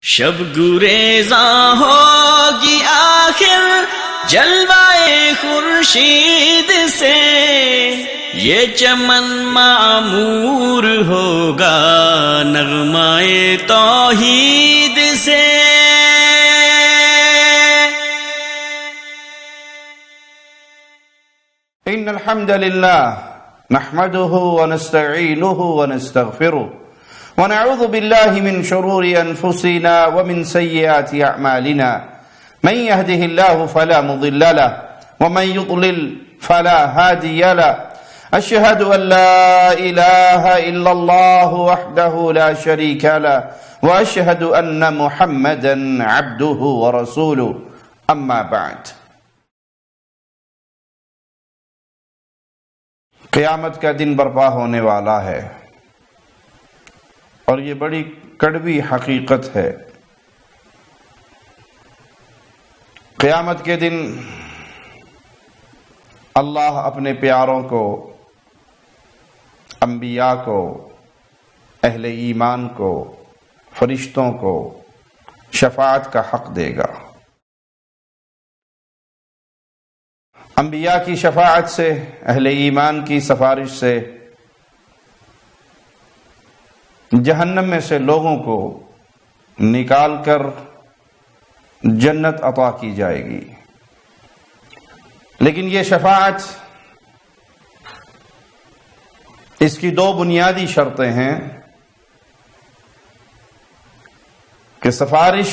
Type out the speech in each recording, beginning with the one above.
شب گریزاں ہوگی آخر جلوائے خورشید سے، یہ چمن معمور ہوگا نغمائے توحید سے۔ ان الحمد لله نحمده ونستعينه ونستغفره ونعوذ بالله من شرور انفسنا ومن سيئات اعمالنا، من يهده الله فلا مضل له ومن يضلل فلا هادي له، اشهد ان لا اله الا الله وحده لا شريك له واشهد ان محمدا عبده ورسوله، اما بعد۔ قیامت کا دن برپا ہونے والا ہے اور یہ بڑی کڑوی حقیقت ہے۔ قیامت کے دن اللہ اپنے پیاروں کو، انبیاء کو، اہل ایمان کو، فرشتوں کو شفاعت کا حق دے گا۔ انبیاء کی شفاعت سے، اہل ایمان کی سفارش سے جہنم میں سے لوگوں کو نکال کر جنت عطا کی جائے گی۔ لیکن یہ شفاعت، اس کی دو بنیادی شرطیں ہیں کہ سفارش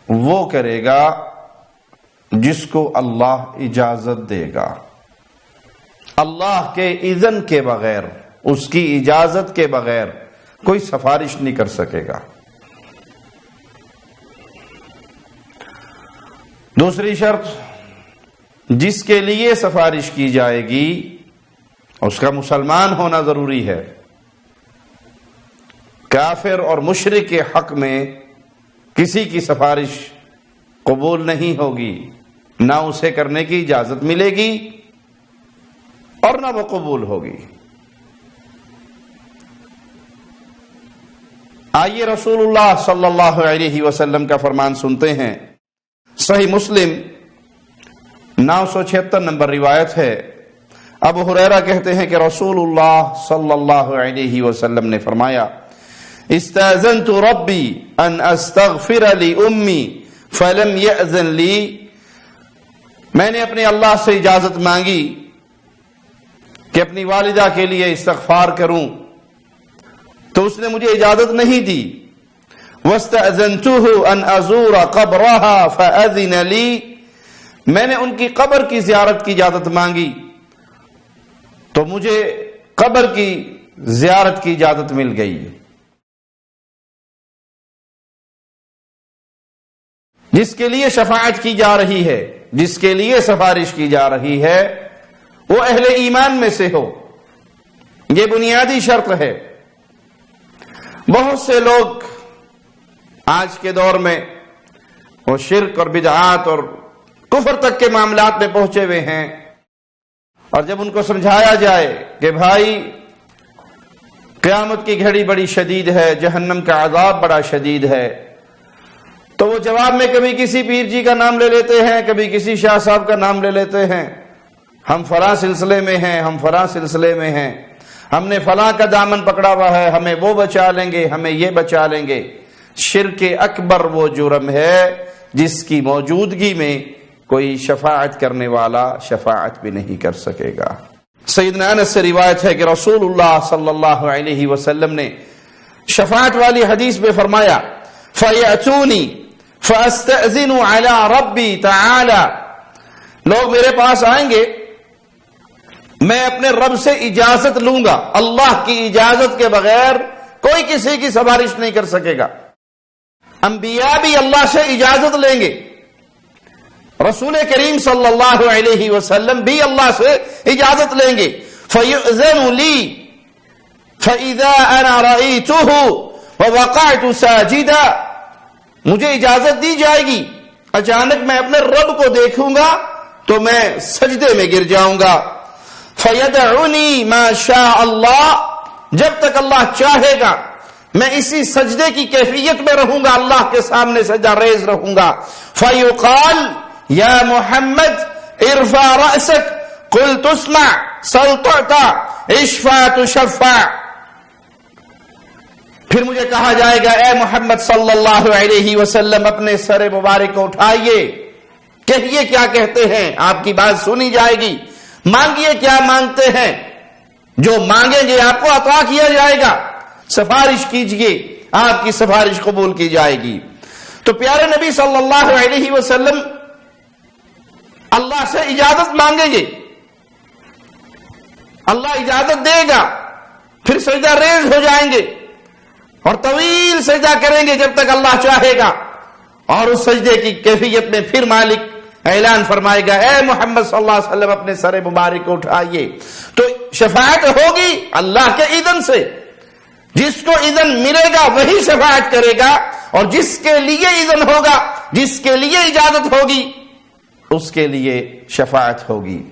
وہ کرے گا جس کو اللہ اجازت دے گا۔ اللہ کے اذن کے بغیر، اس کی اجازت کے بغیر کوئی سفارش نہیں کر سکے گا۔ دوسری شرط، جس کے لیے سفارش کی جائے گی اس کا مسلمان ہونا ضروری ہے۔ کافر اور مشرک کے حق میں کسی کی سفارش قبول نہیں ہوگی، نہ اسے کرنے کی اجازت ملے گی اور نہ وہ قبول ہوگی۔ آئیے رسول اللہ صلی اللہ علیہ وسلم کا فرمان سنتے ہیں۔ صحیح مسلم 976 نمبر روایت ہے۔ ابو ہریرہ کہتے ہیں کہ رسول اللہ صلی اللہ علیہ وسلم نے فرمایا، استاذنت ربی ان استغفر لی امی فلم یأذن لی، میں نے اپنے اللہ سے اجازت مانگی کہ اپنی والدہ کے لیے استغفار کروں تو اس نے مجھے اجازت نہیں دی۔ وَاسْتَأْذَنْتُهُ أَنْ أَزُورَ قَبْرَهَا فَأَذِنَ لِي، میں نے ان کی قبر کی زیارت کی اجازت مانگی تو مجھے قبر کی زیارت کی اجازت مل گئی۔ جس کے لیے شفاعت کی جا رہی ہے، جس کے لیے سفارش کی جا رہی ہے، وہ اہل ایمان میں سے ہو، یہ بنیادی شرط ہے۔ بہت سے لوگ آج کے دور میں وہ شرک اور بدعات اور کفر تک کے معاملات میں پہنچے ہوئے ہیں، اور جب ان کو سمجھایا جائے کہ بھائی قیامت کی گھڑی بڑی شدید ہے، جہنم کا عذاب بڑا شدید ہے، تو وہ جواب میں کبھی کسی پیر جی کا نام لے لیتے ہیں، کبھی کسی شاہ صاحب کا نام لے لیتے ہیں، ہم فلاں سلسلے میں ہیں، ہم فلاں سلسلے میں ہیں، ہم نے فلاں کا دامن پکڑا ہوا ہے، ہمیں وہ بچا لیں گے، ہمیں یہ بچا لیں گے۔ شرک اکبر وہ جرم ہے جس کی موجودگی میں کوئی شفاعت کرنے والا شفاعت بھی نہیں کر سکے گا۔ سیدنا انس سے روایت ہے کہ رسول اللہ صلی اللہ علیہ وسلم نے شفاعت والی حدیث میں فرمایا، فَيَأْتُونِي فَأَسْتَأْذِنُ عَلَىٰ رَبِّي تَعَالَىٰ، لوگ میرے پاس آئیں گے، میں اپنے رب سے اجازت لوں گا، اللہ کی اجازت کے بغیر کوئی کسی کی سفارش نہیں کر سکے گا۔ انبیاء بھی اللہ سے اجازت لیں گے، رسول کریم صلی اللہ علیہ وسلم بھی اللہ سے اجازت لیں گے۔ فَيُؤْذَنُ لِي فَإِذَا أَنَا رَأَيْتُهُ وَوَقَعْتُ سَاجِدًا، مجھے اجازت دی جائے گی، اچانک میں اپنے رب کو دیکھوں گا تو میں سجدے میں گر جاؤں گا۔ فَيَدْعُنِي مَا شَاءَ اللَّهُ، جب تک اللہ چاہے گا میں اسی سجدے کی کیفیت میں رہوں گا، اللہ کے سامنے سجدہ ریز رہوں گا. فیقال یا محمد ارفع رأسک قل تسمع سل تعطى اشفع تشفع. پھر مجھے کہا جائے گا اے محمد صلی اللہ علیہ وسلم اپنے سر مبارک کو اٹھائیے، کہیے کیا کہتے ہیں، آپ کی بات سنی جائے گی. مانگیے کیا مانگتے ہیں، جو مانگیں گے آپ کو عطا کیا جائے گا. سفارش کیجئے، آپ کی سفارش قبول کی جائے گی. تو پیارے نبی صلی اللہ علیہ وسلم اللہ سے اجازت مانگیں گے، اللہ اجازت دے گا، پھر سجدہ ریز ہو جائیں گے اور طویل سجدہ کریں گے جب تک اللہ چاہے گا. اور اس سجدے کی کیفیت میں پھر مالک اعلان فرمائے گا اے محمد صلی اللہ علیہ وسلم اپنے سر مبارک کو اٹھائیے. تو شفاعت ہوگی اللہ کے اذن سے، جس کو اذن ملے گا وہی شفاعت کرے گا، اور جس کے لیے اذن ہوگا، جس کے لیے اجازت ہوگی، اس کے لیے شفاعت ہوگی.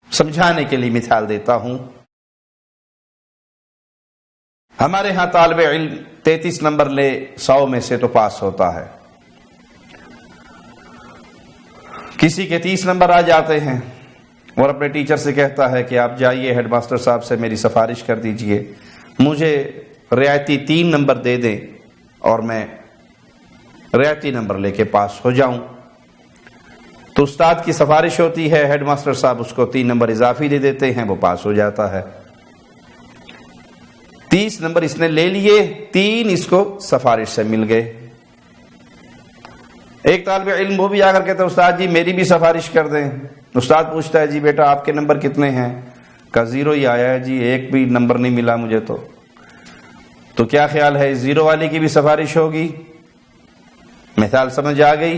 سمجھانے کے لیے مثال دیتا ہوں. ہمارے ہاں طالب علم 33 نمبر لے 100 میں سے تو پاس ہوتا ہے، کسی کے 30 نمبر آ جاتے ہیں اور اپنے ٹیچر سے کہتا ہے کہ آپ جائیے ہیڈ ماسٹر صاحب سے میری سفارش کر دیجئے، مجھے رعایتی 3 نمبر دے دیں اور میں رعایتی نمبر لے کے پاس ہو جاؤں. تو استاد کی سفارش ہوتی ہے، ہیڈ ماسٹر صاحب اس کو 3 نمبر اضافی دے دیتے ہیں، وہ پاس ہو جاتا ہے. 30 نمبر اس نے لے لیے، 3 اس کو سفارش سے مل گئے. ایک طالب علم وہ بھی آ کر کہتا ہے استاد جی میری بھی سفارش کر دیں. استاد پوچھتا ہے جی بیٹا آپ کے نمبر کتنے ہیں؟ کہا 0 ہی آیا ہے جی، ایک بھی نمبر نہیں ملا مجھے. تو کیا خیال ہے 0 والی کی بھی سفارش ہوگی؟ مثال سمجھ آ گئی؟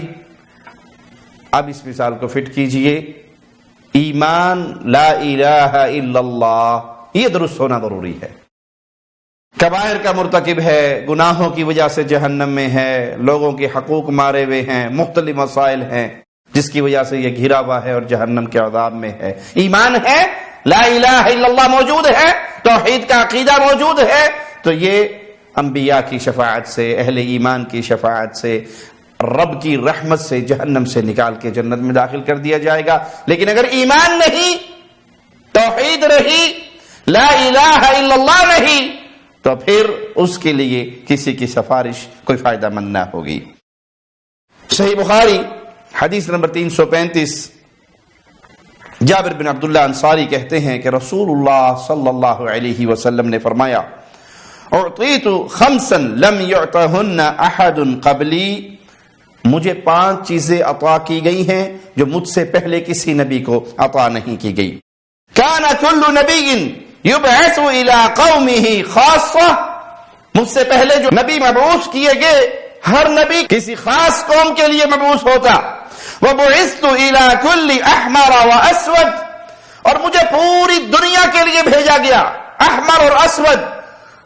اب اس مثال کو فٹ کیجئے. ایمان لا الہ الا اللہ یہ درست ہونا ضروری ہے. کبائر کا مرتکب ہے، گناہوں کی وجہ سے جہنم میں ہے، لوگوں کے حقوق مارے ہوئے ہیں، مختلف مسائل ہیں جس کی وجہ سے یہ گھرا ہوا ہے اور جہنم کے عذاب میں ہے. ایمان ہے، لا الہ الا اللہ موجود ہے، توحید کا عقیدہ موجود ہے، تو یہ انبیاء کی شفاعت سے، اہل ایمان کی شفاعت سے، رب کی رحمت سے جہنم سے نکال کے جنت میں داخل کر دیا جائے گا. لیکن اگر ایمان نہیں، توحید رہی، لا الہ الا اللہ نہیں، تو پھر اس کے لیے کسی کی سفارش کوئی فائدہ مند نہ ہوگی. صحیح بخاری حدیث نمبر 335 جابر بن عبداللہ انصاری کہتے ہیں کہ رسول اللہ صلی اللہ علیہ وسلم نے فرمایا اعطیت خمسا لم یعطہن احد قبلی، مجھے 5 چیزیں عطا کی گئی ہیں جو مجھ سے پہلے کسی نبی کو عطا نہیں کی گئی. کان کل نبی یبعث الی قومہ خاصہ، مجھ سے پہلے جو نبی مبعوث کیے گئے ہر نبی کسی خاص قوم کے لیے مبعوث ہوتا. وبعثت الی کل احمر واسود، اور مجھے پوری دنیا کے لیے بھیجا گیا، احمر اور اسود،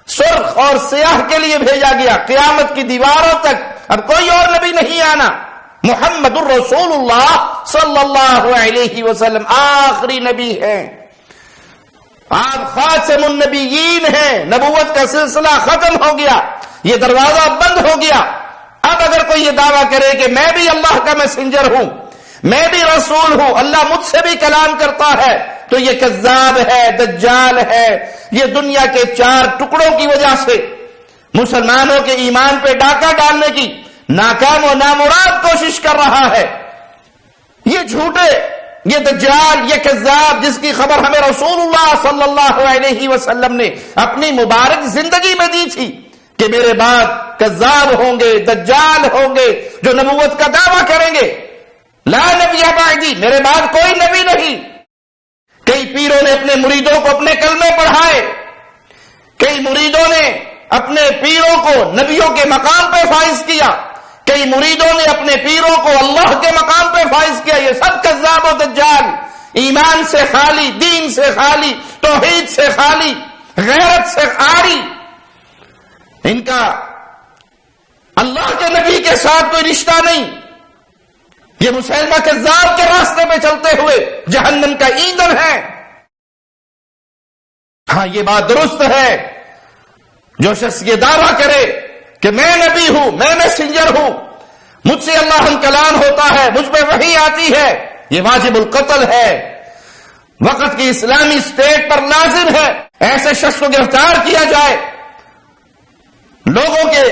سرخ اور سیاہ کے لیے بھیجا گیا، قیامت کی دیواروں تک اب کوئی اور نبی نہیں آنا. محمد الرسول اللہ صلی اللہ علیہ وسلم آخری نبی ہیں، آپ خاتم النبیین ہیں، نبوت کا سلسلہ ختم ہو گیا، یہ دروازہ بند ہو گیا. اب اگر کوئی یہ دعویٰ کرے کہ میں بھی اللہ کا میسنجر ہوں، میں بھی رسول ہوں، اللہ مجھ سے بھی کلام کرتا ہے، تو یہ کذاب ہے، دجال ہے. یہ دنیا کے 4 ٹکڑوں کی وجہ سے مسلمانوں کے ایمان پہ ڈاکہ ڈالنے کی ناکام و نامراد کوشش کر رہا ہے. یہ جھوٹے، یہ دجال، یہ کذاب جس کی خبر ہمیں رسول اللہ صلی اللہ علیہ وسلم نے اپنی مبارک زندگی میں دی تھی کہ میرے بعد کذاب ہوں گے، دجال ہوں گے جو نبوت کا دعویٰ کریں گے. لا نبی بعدی، میرے بعد کوئی نبی نہیں. کئی پیروں نے اپنے مریدوں کو اپنے کلمے پڑھائے، کئی مریدوں نے اپنے پیروں کو نبیوں کے مقام پہ فائز کیا، کئی مریدوں نے اپنے پیروں کو اللہ کے مقام پہ فائز کیا. یہ سب کذاب و دجال، ایمان سے خالی، دین سے خالی، توحید سے خالی، غیرت سے خالی. ان کا اللہ کے نبی کے ساتھ کوئی رشتہ نہیں. یہ مسلمہ کذاب کے راستے پہ چلتے ہوئے جہنم کا ایندھن ہے. ہاں یہ بات درست ہے جو شخص یہ دعویٰ کرے کہ میں نبی ہوں، میں میسنجر ہوں، مجھ سے اللہ کلام ہوتا ہے، مجھ پہ وحی آتی ہے، یہ واجب القتل ہے، وقت کی اسلامی اسٹیٹ پر لازم ہے ایسے شخص کو گرفتار کیا جائے، لوگوں کے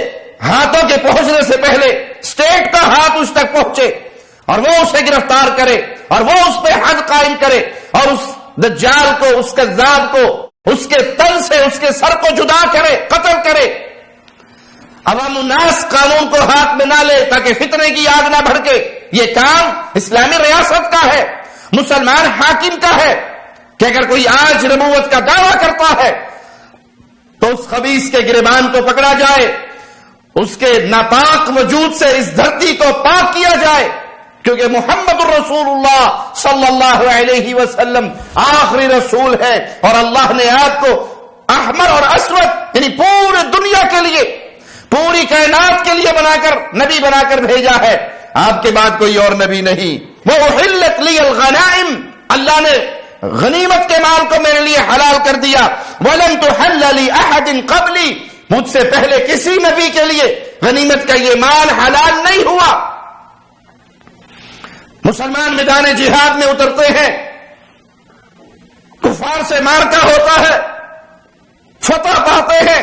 ہاتھوں کے پہنچنے سے پہلے اسٹیٹ کا ہاتھ اس تک پہنچے اور وہ اسے گرفتار کرے اور وہ اس پہ حد قائم کرے اور اس دجال کو، اس کذاب کو، اس کے تن سے اس کے سر کو جدا کرے، قتل کرے۔ عوام الناس قانون کو ہاتھ میں نہ لے تاکہ فتنے کی آگ نہ بھڑکے۔ یہ کام اسلامی ریاست کا ہے، مسلمان حاکم کا ہے کہ اگر کوئی آج نبوت کا دعویٰ کرتا ہے تو اس خبیث کے گریبان کو پکڑا جائے، اس کے ناپاک وجود سے اس دھرتی کو پاک کیا جائے، کیونکہ محمد الرسول اللہ صلی اللہ علیہ وسلم آخری رسول ہے اور اللہ نے آپ کو احمر اور اسود یعنی پورے دنیا کے لیے، پوری کائنات کے لیے بنا کر نبی بنا کر بھیجا ہے۔ آپ کے بعد کوئی اور نبی نہیں۔ وہ احلت لی الغنائم، اللہ نے غنیمت کے مال کو میرے لیے حلال کر دیا۔ وَلَمْ تُحَلَّ لِأَحَدٍ قَبْلِي، مجھ سے پہلے کسی نبی کے لیے غنیمت کا یہ مال حلال نہیں ہوا۔ مسلمان میدان جہاد میں اترتے ہیں، کفار سے مارکا ہوتا ہے، فتح پاتے ہیں،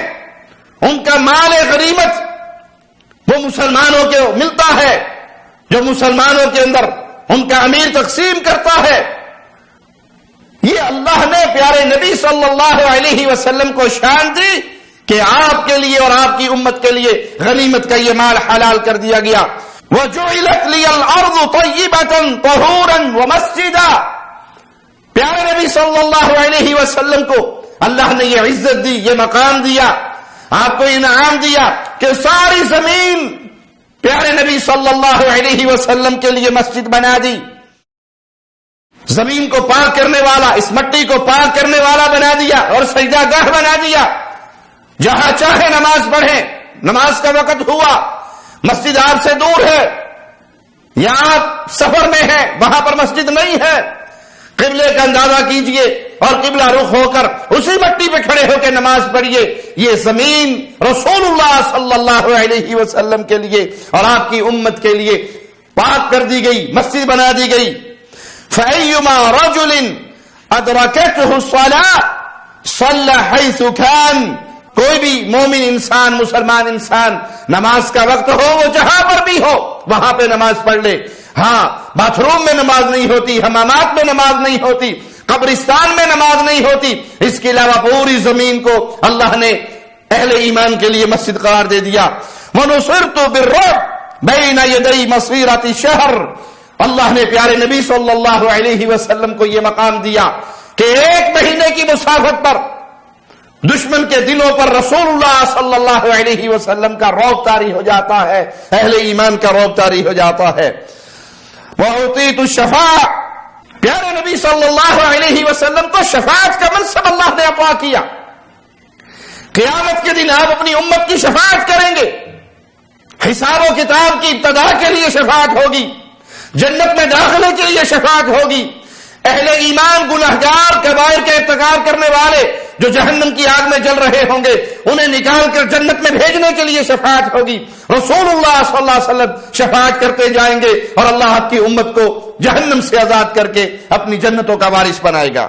ان کا مال غنیمت وہ مسلمانوں کو ملتا ہے، جو مسلمانوں کے اندر ان کا امیر تقسیم کرتا ہے۔ یہ اللہ نے پیارے نبی صلی اللہ علیہ وسلم کو شان دی کہ آپ کے لیے اور آپ کی امت کے لیے غنیمت کا یہ مال حلال کر دیا گیا۔ وَجُعِلَتْ لِيَ الْأَرْضُ طَيِّبَةً طَهُورًا وَمَسْجِدًا، پیارے نبی صلی اللہ علیہ وسلم کو اللہ نے یہ عزت دی، یہ مقام دیا، آپ کو انعام دیا کہ ساری زمین پیارے نبی صلی اللہ علیہ وسلم کے لیے مسجد بنا دی، زمین کو پاک کرنے والا، اس مٹی کو پاک کرنے والا بنا دیا اور سجدہ گاہ بنا دیا، جہاں چاہے نماز پڑھیں، نماز کا وقت ہوا، مسجد آپ سے دور ہے یا آپ سفر میں ہیں، وہاں پر مسجد نہیں ہے، قبلے کا اندازہ کیجئے اور قبلہ رخ ہو کر اسی مٹی پہ کھڑے ہو کے نماز پڑھیے۔ یہ زمین رسول اللہ صلی اللہ علیہ وسلم کے لیے اور آپ کی امت کے لیے پاک کر دی گئی، مسجد بنا دی گئی۔ فَأَيُّمَا رَجُلٍ أَدْرَكَتْهُ الصَّلَاةُ صَلَّى حَيْثُ كَانَ، کوئی بھی مومن انسان، مسلمان انسان، نماز کا وقت ہو وہ جہاں پر بھی ہو وہاں پہ نماز پڑھ لے۔ ہاں، باتھ روم میں نماز نہیں ہوتی، حمامات میں نماز نہیں ہوتی، قبرستان میں نماز نہیں ہوتی، اس کے علاوہ پوری زمین کو اللہ نے اہل ایمان کے لیے مسجد قرار دے دیا۔ وَنُصِرْتُ بِالرُّعْبِ بَيْنَ يَدَيْ مَصِيرَةِ الشَّهْرِ، اللہ نے پیارے نبی صلی اللہ علیہ وسلم کو یہ مقام دیا کہ ایک مہینے کی مسافت پر دشمن کے دلوں پر رسول اللہ صلی اللہ علیہ وسلم کا رعب طاری ہو جاتا ہے، اہل ایمان کا رعب طاری ہو جاتا ہے۔ وَأُعْطِيتُ الشَّفَاعَةَ، پیارے نبی صلی اللہ علیہ وسلم کو شفاعت کا منصب اللہ نے عطا کیا۔ قیامت کے دن آپ اپنی امت کی شفاعت کریں گے، حساب و کتاب کی ابتدا کے لیے شفاعت ہوگی، جنت میں داخلے کے لیے شفاعت ہوگی، اہل ایمان گنہگار کبائر کے ارتکاب کرنے والے جو جہنم کی آگ میں جل رہے ہوں گے انہیں نکال کر جنت میں بھیجنے کے لیے شفاعت ہوگی۔ رسول اللہ صلی اللہ علیہ وسلم شفاعت کرتے جائیں گے اور اللہ آپ کی امت کو جہنم سے آزاد کر کے اپنی جنتوں کا وارث بنائے گا۔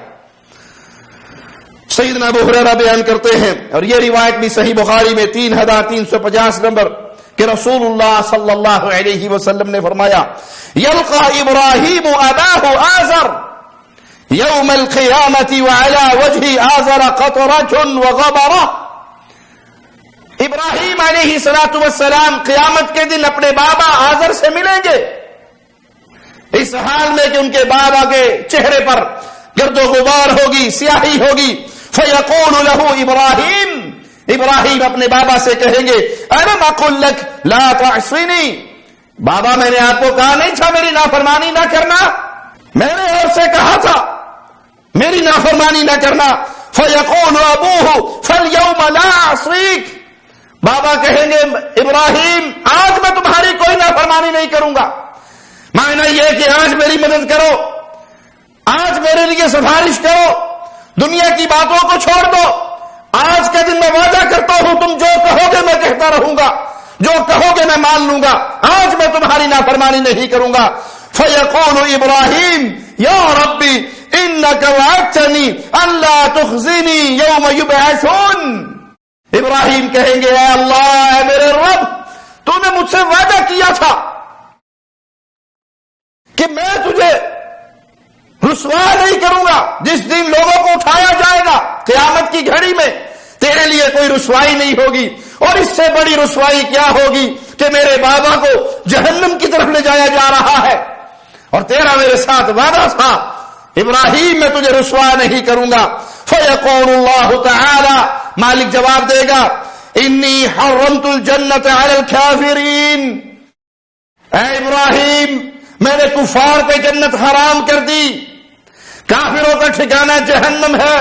سیدنا ابو ہریرہ بیان کرتے ہیں اور یہ روایت بھی صحیح بخاری میں 3350 نمبر کہ رسول اللہ صلی اللہ علیہ وسلم نے فرمایا، یلقا ابراہیم اباہ آزر یوم القیامت وعلی وجہ آزر قطرۃ وغبرہ، ابراہیم علیہ السلام قیامت کے دن اپنے بابا آزر سے ملیں گے، اس حال میں کہ ان کے بابا کے چہرے پر گرد و غبار ہوگی، سیاہی ہوگی۔ فیقول لہ ابراہیم، ابراہیم اپنے بابا سے کہیں گے، الم اقل لک لا تعصنی، بابا میں نے آپ کو کہا نہیں تھا میری نافرمانی نہ کرنا، میں نے آپ سے کہا تھا میری نافرمانی نہ کرنا۔ فیقول ابوہ فالیوم لا اعصیک، بابا کہیں گے ابراہیم آج میں تمہاری کوئی نافرمانی نہیں کروں گا، معنی یہ کہ آج میری مدد کرو، آج میرے لیے سفارش کرو، دنیا کی باتوں کو چھوڑ دو، آج کے دن میں وعدہ کرتا ہوں تم جو کہو گے میں کہتا رہوں گا، جو کہو گے میں مان لوں گا، آج میں تمہاری نافرمانی نہیں کروں گا۔ فَيَقُولُ إِبْرَاهِيمُ يَا رَبِّ إِنَّكَ وَعَدْتَنِي أَلَّا تُخْزِنِي يَوْمَ يُبْعَثُونَ، ابراہیم کہیں گے اے اللہ، اے میرے رب، تو نے مجھ سے وعدہ کیا تھا کہ میں تجھے رسوا نہیں کروں گا، جس دن لوگوں کو اٹھایا جائے گا قیامت کی گھڑی میں تیرے لیے کوئی رسوائی نہیں ہوگی، اور اس سے بڑی رسوائی کیا ہوگی کہ میرے بابا کو جہنم کی طرف لے جایا جا رہا ہے، اور تیرا میرے ساتھ وعدہ تھا ابراہیم میں تجھے رسوا نہیں کروں گا۔ فَيَقُولُ اللَّهُ تَعَالَى، مالک جواب دے گا، انی حرمت الجنت علی الکافرین، اے ابراہیم میں نے کفار پہ جنت حرام کر دی، کافروں کا ٹھکانہ جہنم ہے،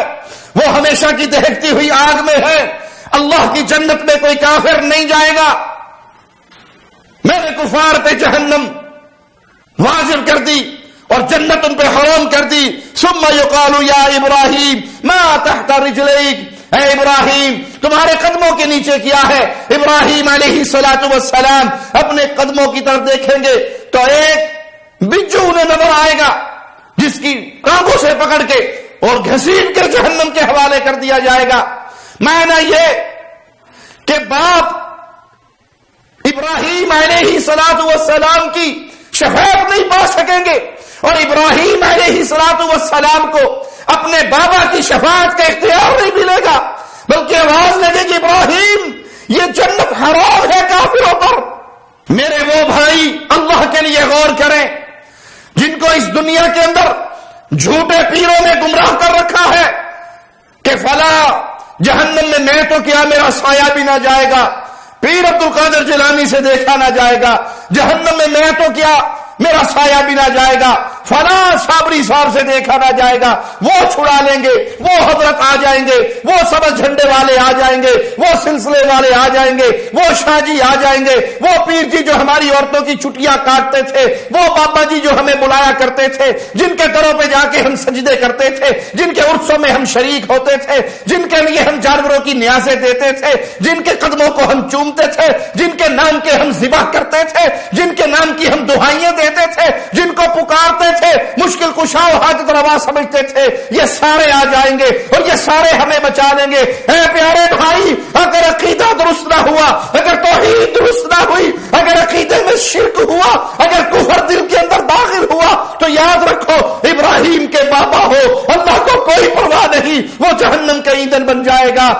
وہ ہمیشہ کی دہکتی ہوئی آگ میں ہے، اللہ کی جنت میں کوئی کافر نہیں جائے گا، میں نے کفار پہ جہنم واجب کر دی اور جنت ان پہ حرام کر دی۔ ثم یقال یا ابراہیم ما تحت رجلیک، اے ابراہیم تمہارے قدموں کے نیچے کیا ہے؟ ابراہیم علیہ السلام اپنے قدموں کی طرف دیکھیں گے تو ایک بجو انہیں نظر آئے گا، جس کی ٹانگوں سے پکڑ کے اور گھسیٹ کر جہنم کے حوالے کر دیا جائے گا۔ معنی یہ کہ باپ ابراہیم علیہ السلام کی شفاعت نہیں پا سکیں گے، اور ابراہیم علیہ السلام کو اپنے بابا کی شفاعت کا اختیار نہیں ملے گا، بلکہ آواز لگے گی ابراہیم یہ جنت حرام ہے کافروں پر۔ میرے وہ بھائی اللہ کے لیے غور کریں جن کو اس دنیا کے اندر جھوٹے پیروں نے گمراہ کر رکھا ہے کہ فلاں جہنم میں تو کیا میرا سایہ بھی نہ جائے گا، پیر عبد القادر جیلانی سے دیکھا نہ جائے گا، جہنم میں تو کیا میرا سایہ بھی نہ جائے گا، فلاں صابری صاحب سے دیکھا نہ جائے گا، وہ چھڑا لیں گے، وہ حضرت آ جائیں گے، وہ سبز جھنڈے والے آ جائیں گے، وہ سلسلے والے آ جائیں گے، وہ شاہ جی آ جائیں گے، وہ پیر جی جو ہماری عورتوں کی چھٹیاں کاٹتے تھے، وہ بابا جی جو ہمیں بلایا کرتے تھے، جن کے گھروں پہ جا کے ہم سجدے کرتے تھے، جن کے عرسوں میں ہم شریک ہوتے تھے، جن کے لیے ہم جانوروں کی نیازیں دیتے تھے، جن کے قدموں کو ہم چومتے تھے، جن کے نام کے ہم ذبح کرتے تھے، جن کے نام کی ہم دعائیں دیتے تھے، جن کو پکارتے تھے، مشکل کشا و حاجت روا سمجھتے تھے، یہ سارے آ جائیں گے اور یہ سارے ہمیں بچا لیں گے۔ اے پیارے بھائی، اگر عقیدہ درست نہ ہوا، اگر توحید درست نہ ہوئی، اگر عقیدے میں شرک ہوا، اگر کفر دل کے اندر داخل ہوا، تو یاد رکھو ابراہیم کے بابا ہو، اللہ کو کوئی پرواہ نہیں، وہ جہنم کا ایندھن بن جائے گا۔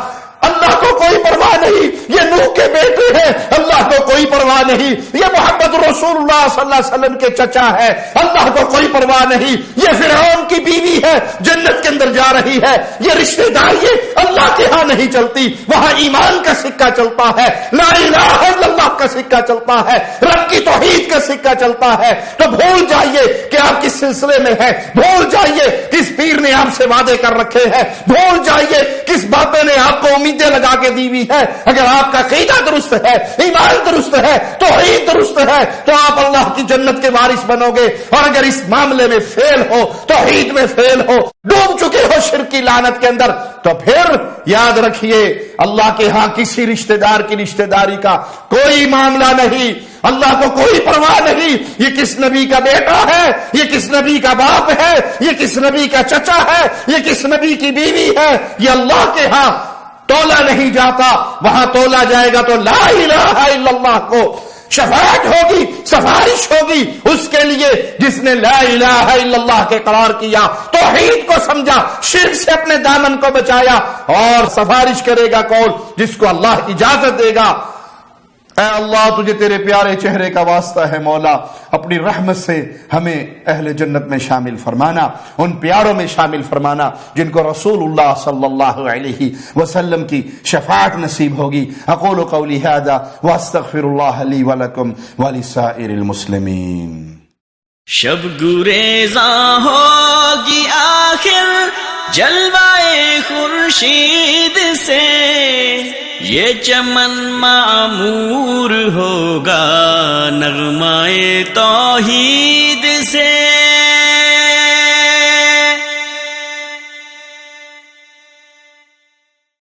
اللہ کو کوئی پرواہ نہیں، یہ نوح کے بیٹے ہیں، اللہ کو کوئی پرواہ نہیں، یہ محمد رسول اللہ صلی اللہ علیہ وسلم کے چچا ہے، اللہ کو کوئی پرواہ نہیں، یہ فرعون کی بیوی ہے، جنت کے اندر جا رہی ہے۔ یہ رشتہ داری اللہ کے ہاں نہیں چلتی، وہاں ایمان کا سکہ چلتا ہے، لا الہ الا اللہ کا سکہ چلتا ہے، رب کی توحید کا سکہ چلتا ہے۔ تو بھول جائیے کہ آپ کس سلسلے میں ہیں، بھول جائیے کس پیر نے آپ سے وعدے کر رکھے ہیں، بھول جائیے کس بابے نے آپ کو امیدیں لگا کے دی ہوئی ہے۔ اگر آپ کا عقیدہ درست ہے، ایمان درست ہے، توحید درست ہے، تو آپ اللہ کی جنت کے وارث بنو گے، اور اگر اس معاملے میں فیل ہو، توحید میں فیل ہو، ڈوب چکے ہو شرک کی لعنت کے اندر، تو پھر یاد رکھیے اللہ کے ہاں کسی رشتہ دار کی رشتہ داری کا کوئی معاملہ نہیں، اللہ کو کوئی پرواہ نہیں، یہ کس نبی کا بیٹا ہے، یہ کس نبی کا باپ ہے، یہ کس نبی کا چچا ہے، یہ کس نبی کی بیوی ہے، یہ اللہ کے ہاں تولا نہیں جاتا، وہاں تولا جائے گا تو لا الہ الا اللہ کو شفاعت ہوگی، سفارش ہوگی اس کے لیے جس نے لا الہ الا اللہ کے قرار کیا، توحید کو سمجھا، شرک سے اپنے دامن کو بچایا، اور سفارش کرے گا کون؟ جس کو اللہ اجازت دے گا۔ اے اللہ تجھے تیرے پیارے چہرے کا واسطہ ہے مولا، اپنی رحمت سے ہمیں اہل جنت میں شامل فرمانا، ان پیاروں میں شامل فرمانا جن کو رسول اللہ صلی اللہ علیہ وسلم کی شفاعت نصیب ہوگی۔ اقول قولی ھذا واستغفر اللہ لی ولکم ولسائر المسلمین۔ شب گریزاں ہوگی آخر جلوائے خورشید سے، یہ چمن معمور ہوگا نغمائے توحید